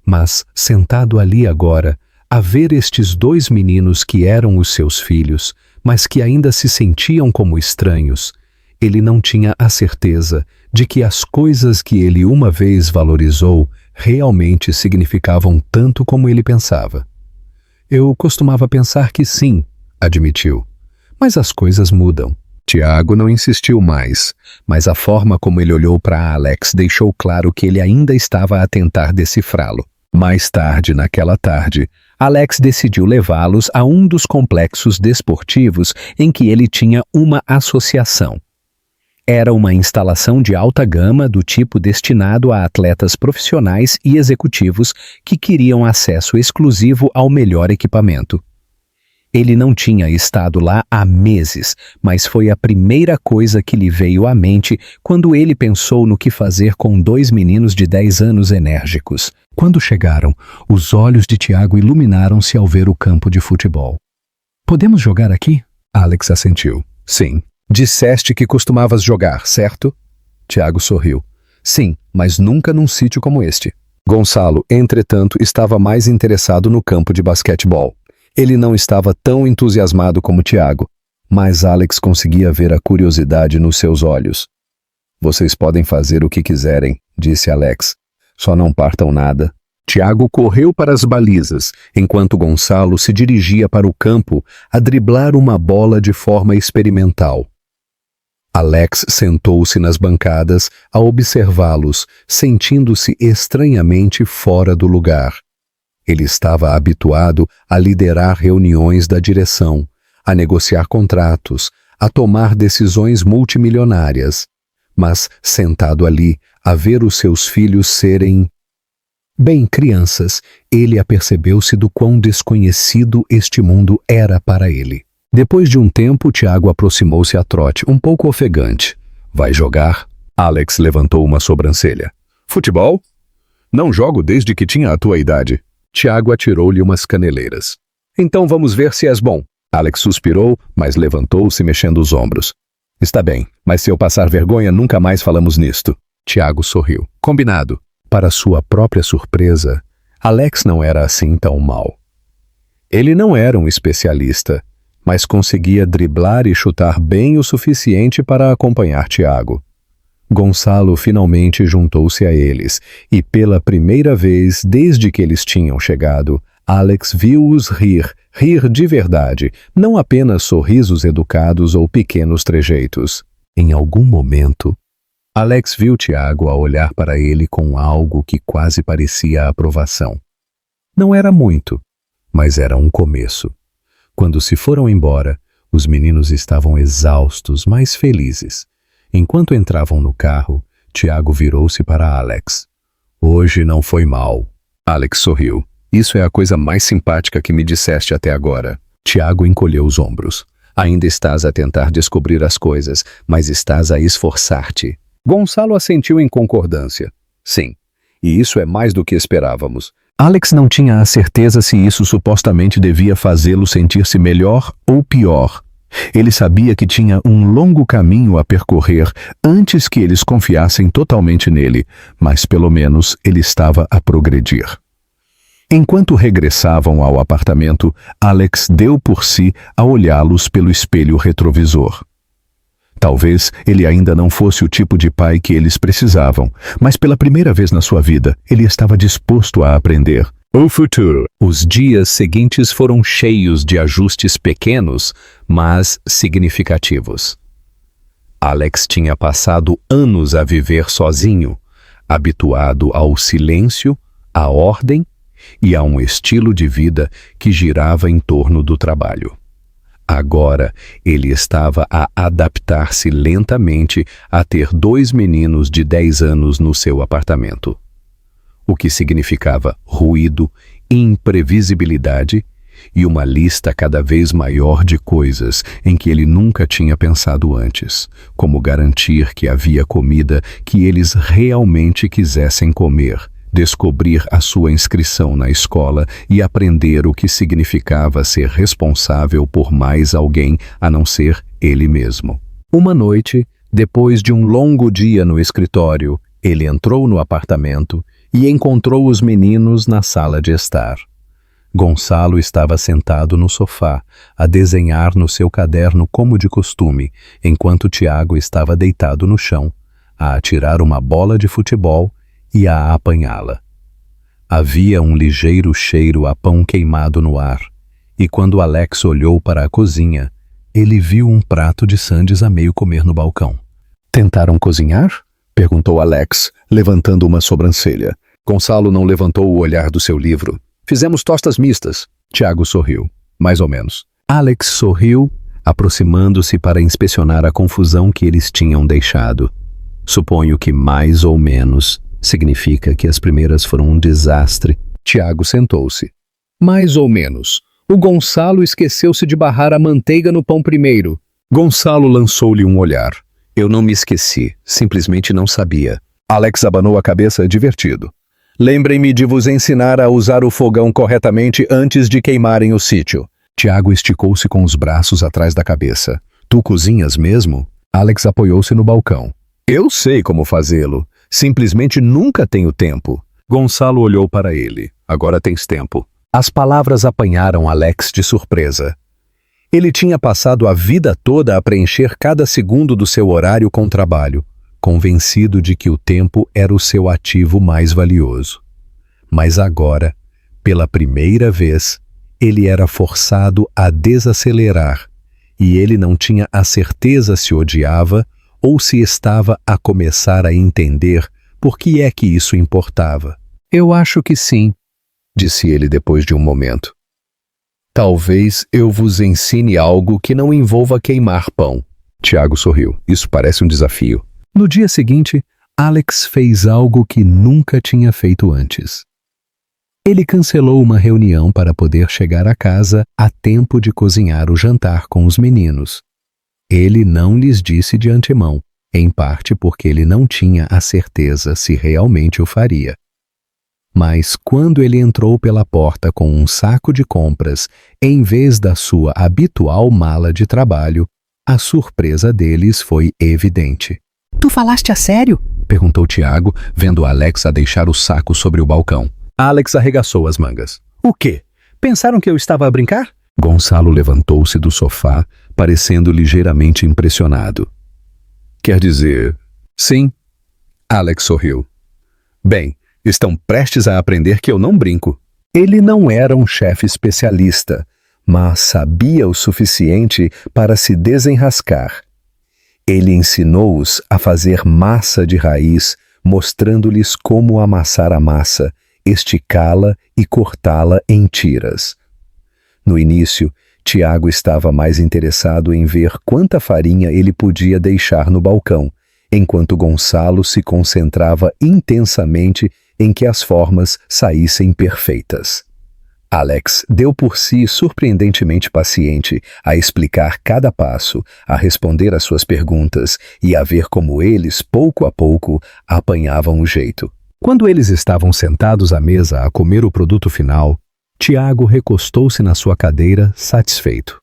Mas, sentado ali agora, a ver estes dois meninos que eram os seus filhos, mas que ainda se sentiam como estranhos, ele não tinha a certeza de que as coisas que ele uma vez valorizou realmente significavam tanto como ele pensava. Eu costumava pensar que sim, admitiu. Mas as coisas mudam. Tiago não insistiu mais, mas a forma como ele olhou para Alex deixou claro que ele ainda estava a tentar decifrá-lo. Mais tarde, naquela tarde, Alex decidiu levá-los a um dos complexos desportivos em que ele tinha uma associação. Era uma instalação de alta gama do tipo destinado a atletas profissionais e executivos que queriam acesso exclusivo ao melhor equipamento. Ele não tinha estado lá há meses, mas foi a primeira coisa que lhe veio à mente quando ele pensou no que fazer com dois meninos de 10 anos enérgicos. Quando chegaram, os olhos de Tiago iluminaram-se ao ver o campo de futebol. Podemos jogar aqui? Alex assentiu. Sim. Disseste que costumavas jogar, certo? Tiago sorriu. Sim, mas nunca num sítio como este. Gonçalo, entretanto, estava mais interessado no campo de basquetebol. Ele não estava tão entusiasmado como Tiago, mas Alex conseguia ver a curiosidade nos seus olhos. Vocês podem fazer o que quiserem, disse Alex. Só não partam nada. Tiago correu para as balizas, enquanto Gonçalo se dirigia para o campo a driblar uma bola de forma experimental. Alex sentou-se nas bancadas a observá-los, sentindo-se estranhamente fora do lugar. Ele estava habituado a liderar reuniões da direção, a negociar contratos, a tomar decisões multimilionárias. Mas, sentado ali, a ver os seus filhos serem... bem, crianças, ele apercebeu-se do quão desconhecido este mundo era para ele. Depois de um tempo, Tiago aproximou-se a trote, um pouco ofegante. Vai jogar? Alex levantou uma sobrancelha. Futebol? Não jogo desde que tinha a tua idade. Tiago atirou-lhe umas caneleiras. Então vamos ver se és bom. Alex suspirou, mas levantou-se mexendo os ombros. Está bem, mas se eu passar vergonha, nunca mais falamos nisto. Tiago sorriu. Combinado. Para sua própria surpresa, Alex não era assim tão mal. Ele não era um especialista, mas conseguia driblar e chutar bem o suficiente para acompanhar Tiago. Gonçalo finalmente juntou-se a eles, e pela primeira vez desde que eles tinham chegado, Alex viu-os rir de verdade, não apenas sorrisos educados ou pequenos trejeitos. Em algum momento, Alex viu Tiago a olhar para ele com algo que quase parecia aprovação. Não era muito, mas era um começo. Quando se foram embora, os meninos estavam exaustos, mas felizes. Enquanto entravam no carro, Tiago virou-se para Alex. Hoje não foi mal. Alex sorriu. Isso é a coisa mais simpática que me disseste até agora. Tiago encolheu os ombros. Ainda estás a tentar descobrir as coisas, mas estás a esforçar-te. Gonçalo assentiu em concordância. Sim, e isso é mais do que esperávamos. Alex não tinha a certeza se isso supostamente devia fazê-lo sentir-se melhor ou pior. Ele sabia que tinha um longo caminho a percorrer antes que eles confiassem totalmente nele, mas pelo menos ele estava a progredir. Enquanto regressavam ao apartamento, Alex deu por si a olhá-los pelo espelho retrovisor. Talvez ele ainda não fosse o tipo de pai que eles precisavam, mas pela primeira vez na sua vida, ele estava disposto a aprender. O futuro. Os dias seguintes foram cheios de ajustes pequenos, mas significativos. Alex tinha passado anos a viver sozinho, habituado ao silêncio, à ordem e a um estilo de vida que girava em torno do trabalho. Agora, ele estava a adaptar-se lentamente a ter 2 meninos de 10 anos no seu apartamento. O que significava ruído, imprevisibilidade e uma lista cada vez maior de coisas em que ele nunca tinha pensado antes, como garantir que havia comida que eles realmente quisessem comer, descobrir a sua inscrição na escola e aprender o que significava ser responsável por mais alguém a não ser ele mesmo. Uma noite, depois de um longo dia no escritório, ele entrou no apartamento e encontrou os meninos na sala de estar. Gonçalo estava sentado no sofá, a desenhar no seu caderno como de costume, enquanto Tiago estava deitado no chão, a atirar uma bola de futebol e a apanhá-la. Havia um ligeiro cheiro a pão queimado no ar, e quando Alex olhou para a cozinha, ele viu um prato de sandes a meio comer no balcão. Tentaram cozinhar? Perguntou Alex, levantando uma sobrancelha. Gonçalo não levantou o olhar do seu livro. Fizemos tostas mistas. Tiago sorriu. Mais ou menos. Alex sorriu, aproximando-se para inspecionar a confusão que eles tinham deixado. Suponho que mais ou menos significa que as primeiras foram um desastre. Tiago sentou-se. Mais ou menos. O Gonçalo esqueceu-se de barrar a manteiga no pão primeiro. Gonçalo lançou-lhe um olhar. Eu não me esqueci, simplesmente não sabia. Alex abanou a cabeça divertido. Lembrem-me de vos ensinar a usar o fogão corretamente antes de queimarem o sítio. Tiago esticou-se com os braços atrás da cabeça. Tu cozinhas mesmo? Alex apoiou-se no balcão. Eu sei como fazê-lo. Simplesmente nunca tenho tempo. Gonçalo olhou para ele. Agora tens tempo. As palavras apanharam Alex de surpresa. Ele tinha passado a vida toda a preencher cada segundo do seu horário com trabalho, convencido de que o tempo era o seu ativo mais valioso. Mas agora, pela primeira vez, ele era forçado a desacelerar, e ele não tinha a certeza se odiava ou se estava a começar a entender por que é que isso importava. Eu acho que sim, disse ele depois de um momento. Talvez eu vos ensine algo que não envolva queimar pão. Tiago sorriu. Isso parece um desafio. No dia seguinte, Alex fez algo que nunca tinha feito antes. Ele cancelou uma reunião para poder chegar a casa a tempo de cozinhar o jantar com os meninos. Ele não lhes disse de antemão, em parte porque ele não tinha a certeza se realmente o faria. Mas quando ele entrou pela porta com um saco de compras, em vez da sua habitual mala de trabalho, a surpresa deles foi evidente. Tu falaste a sério? Perguntou Tiago, vendo Alex a deixar o saco sobre o balcão. Alex arregaçou as mangas. O quê? Pensaram que eu estava a brincar? Gonçalo levantou-se do sofá, parecendo ligeiramente impressionado. Quer dizer, sim? Alex sorriu. Bem, estão prestes a aprender que eu não brinco. Ele não era um chefe especialista, mas sabia o suficiente para se desenrascar. Ele ensinou-os a fazer massa de raiz, mostrando-lhes como amassar a massa, esticá-la e cortá-la em tiras. No início, Tiago estava mais interessado em ver quanta farinha ele podia deixar no balcão, enquanto Gonçalo se concentrava intensamente em que as formas saíssem perfeitas. Alex deu por si surpreendentemente paciente a explicar cada passo, a responder às suas perguntas e a ver como eles, pouco a pouco, apanhavam o jeito. Quando eles estavam sentados à mesa a comer o produto final, Tiago recostou-se na sua cadeira, satisfeito.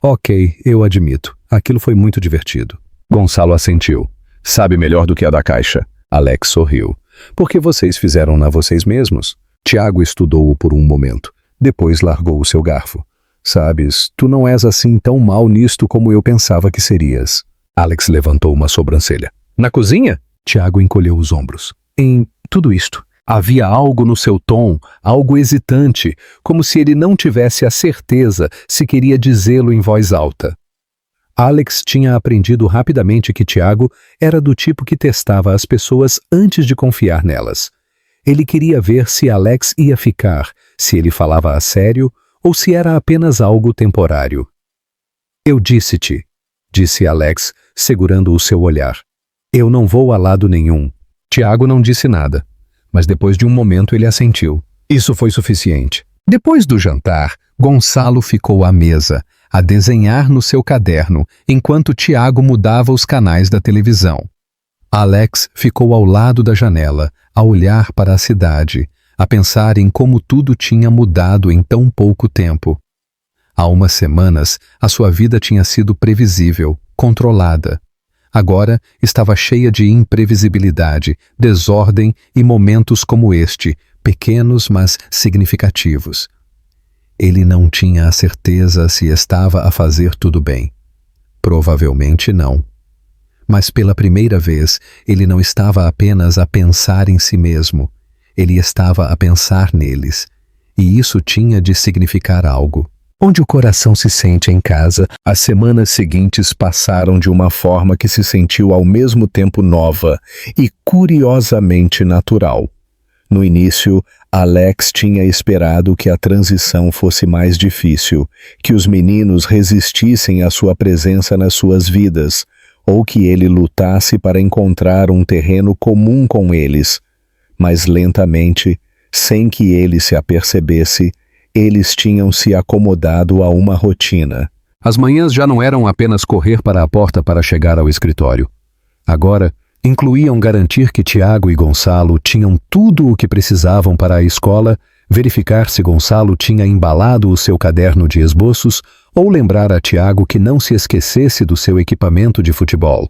Ok, eu admito, aquilo foi muito divertido. Gonçalo assentiu. Sabe melhor do que a da caixa. Alex sorriu. Por que vocês fizeram-na vocês mesmos? Tiago estudou-o por um momento. Depois largou o seu garfo. Sabes, tu não és assim tão mal nisto como eu pensava que serias. Alex levantou uma sobrancelha. Na cozinha? Tiago encolheu os ombros. Em tudo isto. Havia algo no seu tom, algo hesitante, como se ele não tivesse a certeza se queria dizê-lo em voz alta. Alex tinha aprendido rapidamente que Tiago era do tipo que testava as pessoas antes de confiar nelas. Ele queria ver se Alex ia ficar, se ele falava a sério ou se era apenas algo temporário. Eu disse-te, disse Alex, segurando o seu olhar. Eu não vou a lado nenhum. Tiago não disse nada, mas depois de um momento ele assentiu. Isso foi suficiente. Depois do jantar, Gonçalo ficou à mesa, a desenhar no seu caderno, enquanto Tiago mudava os canais da televisão. Alex ficou ao lado da janela, a olhar para a cidade, a pensar em como tudo tinha mudado em tão pouco tempo. Há umas semanas, a sua vida tinha sido previsível, controlada. Agora estava cheia de imprevisibilidade, desordem e momentos como este, pequenos mas significativos. Ele não tinha a certeza se estava a fazer tudo bem. Provavelmente não. Mas pela primeira vez, ele não estava apenas a pensar em si mesmo. Ele estava a pensar neles. E isso tinha de significar algo. Onde o coração se sente em casa, as semanas seguintes passaram de uma forma que se sentiu ao mesmo tempo nova e curiosamente natural. No início, Alex tinha esperado que a transição fosse mais difícil, que os meninos resistissem à sua presença nas suas vidas, ou que ele lutasse para encontrar um terreno comum com eles. Mas lentamente, sem que ele se apercebesse, eles tinham se acomodado a uma rotina. As manhãs já não eram apenas correr para a porta para chegar ao escritório. Agora, incluíam garantir que Tiago e Gonçalo tinham tudo o que precisavam para a escola, verificar se Gonçalo tinha embalado o seu caderno de esboços ou lembrar a Tiago que não se esquecesse do seu equipamento de futebol.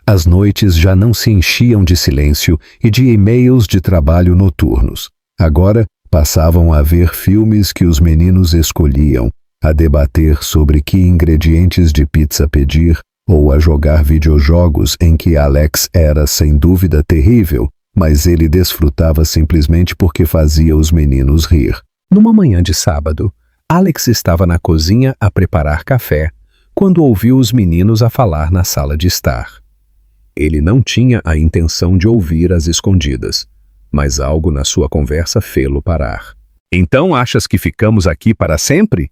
As noites já não se enchiam de silêncio e de e-mails de trabalho noturnos. Agora, passavam a ver filmes que os meninos escolhiam, a debater sobre que ingredientes de pizza pedir ou a jogar videojogos em que Alex era sem dúvida terrível, mas ele desfrutava simplesmente porque fazia os meninos rir. Numa manhã de sábado, Alex estava na cozinha a preparar café, quando ouviu os meninos a falar na sala de estar. Ele não tinha a intenção de ouvir às escondidas, mas algo na sua conversa fê-lo parar. Então achas que ficamos aqui para sempre?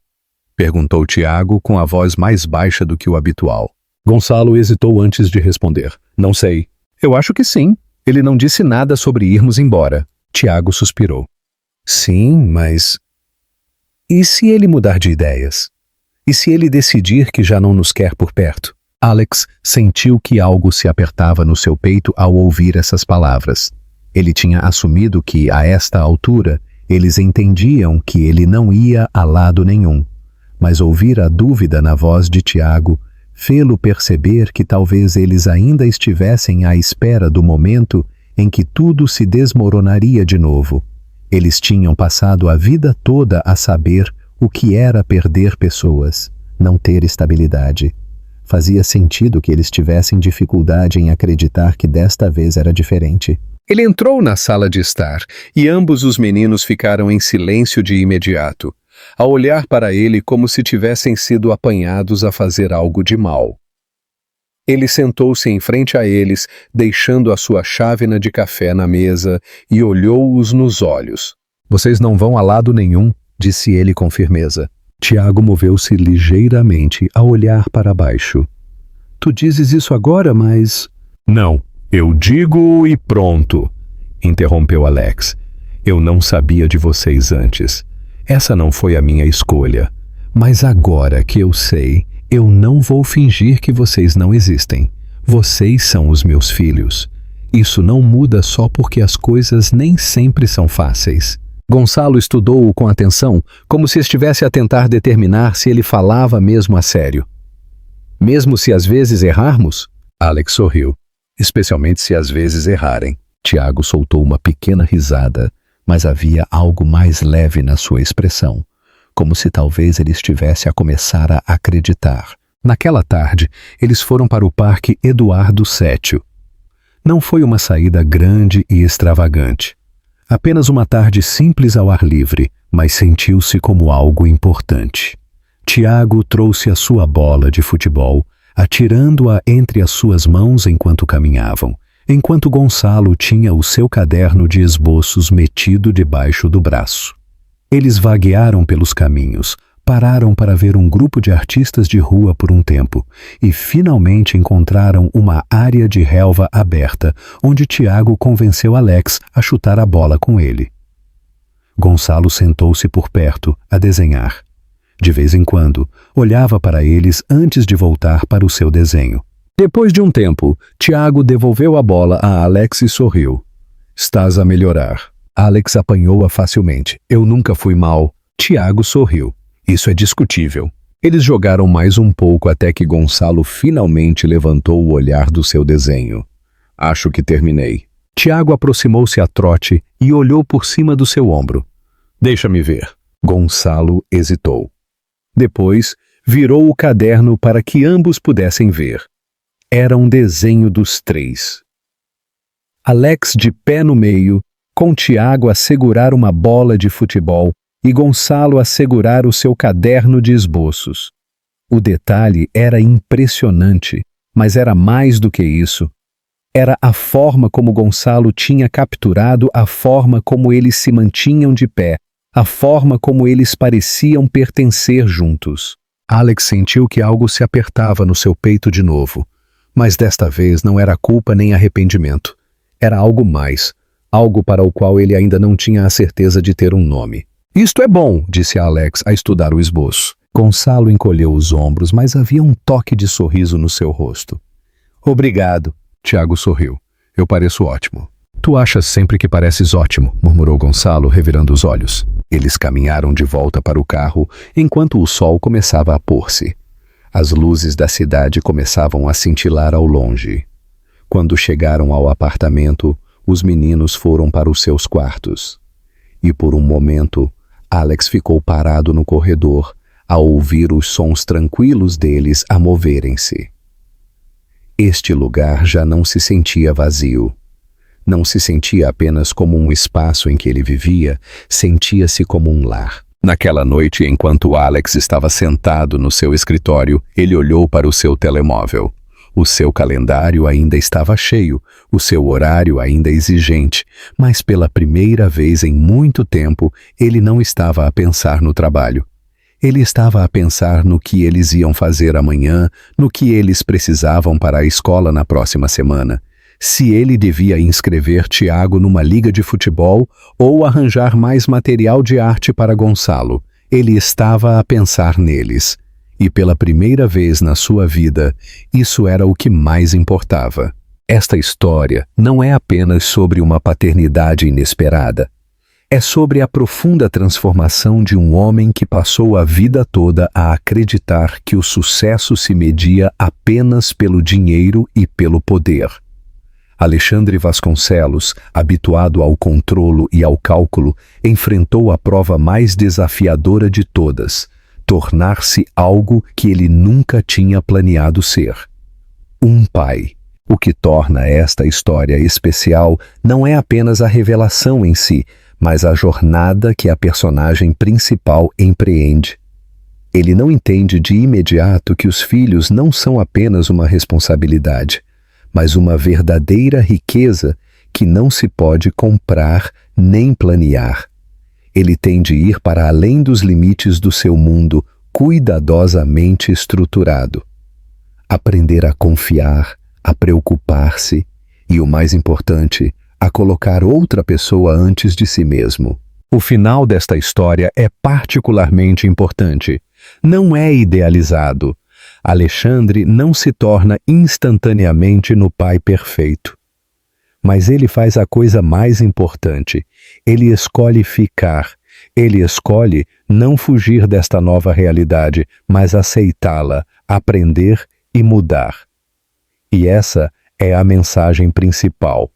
Perguntou Tiago com a voz mais baixa do que o habitual. Gonçalo hesitou antes de responder. Não sei. Eu acho que sim. Ele não disse nada sobre irmos embora. Tiago suspirou. Sim, mas... E se ele mudar de ideias? E se ele decidir que já não nos quer por perto? Alex sentiu que algo se apertava no seu peito ao ouvir essas palavras. Ele tinha assumido que, a esta altura, eles entendiam que ele não ia a lado nenhum. Mas ouvir a dúvida na voz de Tiago fê-lo perceber que talvez eles ainda estivessem à espera do momento em que tudo se desmoronaria de novo. Eles tinham passado a vida toda a saber o que era perder pessoas, não ter estabilidade. Fazia sentido que eles tivessem dificuldade em acreditar que desta vez era diferente. Ele entrou na sala de estar e ambos os meninos ficaram em silêncio de imediato, a olhar para ele como se tivessem sido apanhados a fazer algo de mal. Ele sentou-se em frente a eles, deixando a sua chávena de café na mesa, e olhou-os nos olhos. Vocês não vão a lado nenhum, disse ele com firmeza. Tiago moveu-se ligeiramente a olhar para baixo. Tu dizes isso agora, mas... Não, eu digo e pronto, interrompeu Alex. Eu não sabia de vocês antes. Essa não foi a minha escolha. Mas agora que eu sei, eu não vou fingir que vocês não existem. Vocês são os meus filhos. Isso não muda só porque as coisas nem sempre são fáceis. Gonçalo estudou-o com atenção, como se estivesse a tentar determinar se ele falava mesmo a sério. Mesmo se às vezes errarmos? Alex sorriu. Especialmente se às vezes errarem. Tiago soltou uma pequena risada, mas havia algo mais leve na sua expressão, como se talvez ele estivesse a começar a acreditar. Naquela tarde, eles foram para o Parque Eduardo Sétio. Não foi uma saída grande e extravagante. Apenas uma tarde simples ao ar livre, mas sentiu-se como algo importante. Tiago trouxe a sua bola de futebol, atirando-a entre as suas mãos enquanto caminhavam, enquanto Gonçalo tinha o seu caderno de esboços metido debaixo do braço. Eles vaguearam pelos caminhos, pararam para ver um grupo de artistas de rua por um tempo e finalmente encontraram uma área de relva aberta, onde Tiago convenceu Alex a chutar a bola com ele. Gonçalo sentou-se por perto, a desenhar. De vez em quando, olhava para eles antes de voltar para o seu desenho. Depois de um tempo, Tiago devolveu a bola a Alex e sorriu. Estás a melhorar. Alex apanhou-a facilmente. Eu nunca fui mal. Tiago sorriu. Isso é discutível. Eles jogaram mais um pouco até que Gonçalo finalmente levantou o olhar do seu desenho. Acho que terminei. Tiago aproximou-se a trote e olhou por cima do seu ombro. Deixa-me ver. Gonçalo hesitou. Depois, virou o caderno para que ambos pudessem ver. Era um desenho dos três. Alex de pé no meio, com Tiago a segurar uma bola de futebol e Gonçalo a segurar o seu caderno de esboços. O detalhe era impressionante, mas era mais do que isso. Era a forma como Gonçalo tinha capturado a forma como eles se mantinham de pé, a forma como eles pareciam pertencer juntos. Alex sentiu que algo se apertava no seu peito de novo, mas desta vez não era culpa nem arrependimento. Era algo mais, algo para o qual ele ainda não tinha a certeza de ter um nome. Isto é bom, disse Alex a estudar o esboço. Gonçalo encolheu os ombros, mas havia um toque de sorriso no seu rosto. Obrigado, Tiago sorriu. Eu pareço ótimo. Tu achas sempre que pareces ótimo, murmurou Gonçalo, revirando os olhos. Eles caminharam de volta para o carro, enquanto o sol começava a pôr-se. As luzes da cidade começavam a cintilar ao longe. Quando chegaram ao apartamento, os meninos foram para os seus quartos. E por um momento, Alex ficou parado no corredor, a ouvir os sons tranquilos deles a moverem-se. Este lugar já não se sentia vazio. Não se sentia apenas como um espaço em que ele vivia, sentia-se como um lar. Naquela noite, enquanto Alex estava sentado no seu escritório, ele olhou para o seu telemóvel. O seu calendário ainda estava cheio, o seu horário ainda exigente, mas pela primeira vez em muito tempo, ele não estava a pensar no trabalho. Ele estava a pensar no que eles iam fazer amanhã, no que eles precisavam para a escola na próxima semana. Se ele devia inscrever Tiago numa liga de futebol ou arranjar mais material de arte para Gonçalo. Ele estava a pensar neles. E pela primeira vez na sua vida, isso era o que mais importava. Esta história não é apenas sobre uma paternidade inesperada. É sobre a profunda transformação de um homem que passou a vida toda a acreditar que o sucesso se media apenas pelo dinheiro e pelo poder. Alexandre Vasconcelos, habituado ao controlo e ao cálculo, enfrentou a prova mais desafiadora de todas: tornar-se algo que ele nunca tinha planeado ser. Um pai. O que torna esta história especial não é apenas a revelação em si, mas a jornada que a personagem principal empreende. Ele não entende de imediato que os filhos não são apenas uma responsabilidade, mas uma verdadeira riqueza que não se pode comprar nem planear. Ele tem de ir para além dos limites do seu mundo cuidadosamente estruturado. Aprender a confiar, a preocupar-se e, o mais importante, a colocar outra pessoa antes de si mesmo. O final desta história é particularmente importante. Não é idealizado. Alexandre não se torna instantaneamente no pai perfeito. Mas ele faz a coisa mais importante. Ele escolhe ficar. Ele escolhe não fugir desta nova realidade, mas aceitá-la, aprender e mudar. E essa é a mensagem principal.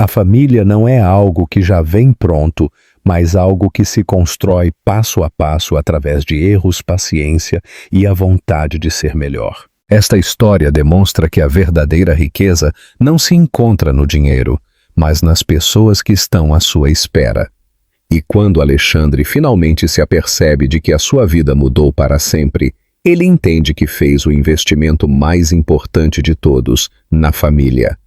A família não é algo que já vem pronto, mas algo que se constrói passo a passo através de erros, paciência e a vontade de ser melhor. Esta história demonstra que a verdadeira riqueza não se encontra no dinheiro, mas nas pessoas que estão à sua espera. E quando Alexandre finalmente se apercebe de que a sua vida mudou para sempre, ele entende que fez o investimento mais importante de todos, na família.